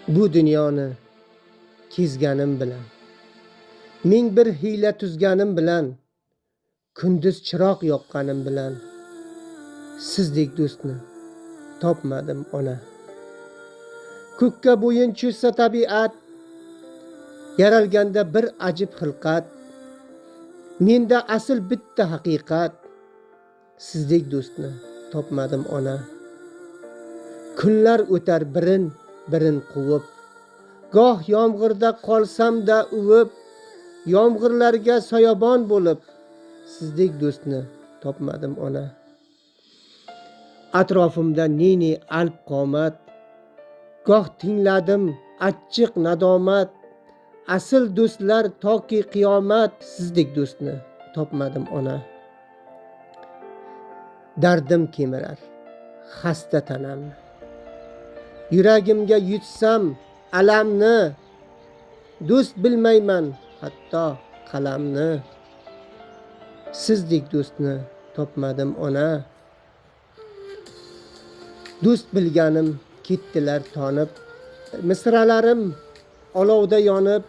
Bu dunyoni kezganim bilan, ming bir hiyla tuzganim bilan, kunduz chiroq yoqqanim bilan, sizdek do'stni topmadim ona. Ko'kka bo'yin cho'zsa tabiat, yaralganda bir ajib xilqat, menda asl bitta haqiqat, sizdek do'stni topmadim ona. Kunlar o'tar birin quvib, goh yomg'irda qolsam-da uvib, yomg'irlarga soyabon bo'lib, sizdek do'stni topmadim ona. Atrofimda ne alp qomat, goh tingladim achchiq nadomat, asl do'stlar toki qiyomat, sizdek do'stni topmadim ona. Dardim kemirar xasta tanamni, yuragimga yutsam alamni, do'st bilmayman hatto qalamni, sizdek do'stni topmadim ona. Do'st bilganim ketdilar tonib, misralarim olovda yonib,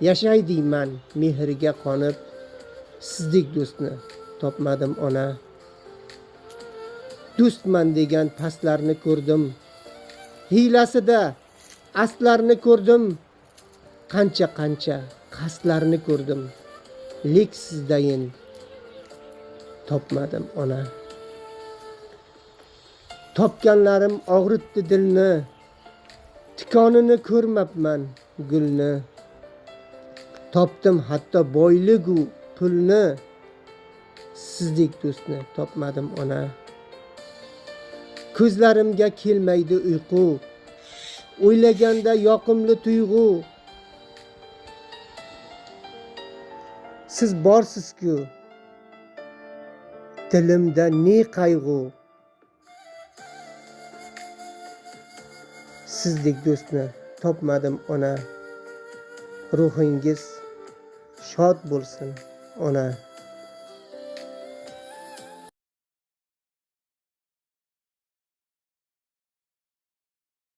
yashay deyman mehriga qonib, sizdek do'stni topmadim ona. Do'stman degan pastlarni ko'rdim, hiylasida astlarni ko'rdim, qancha qasdlarni ko'rdim, lek sizdayin topmadim ona. Topganlarim og'ritdi dilni, tikonini ko'rmabman gulni, topdim hatto boyligu pulni, sizdek do'stni topmadim ona. Ko'zlarimga kelmaydi uyqu, o'ylaganda yoqimli tuyg'u, siz borsiz-ku dilimda ne qayg'u, sizdek do'stni topmadim ona. Ruhingiz shod bo'lsin ona.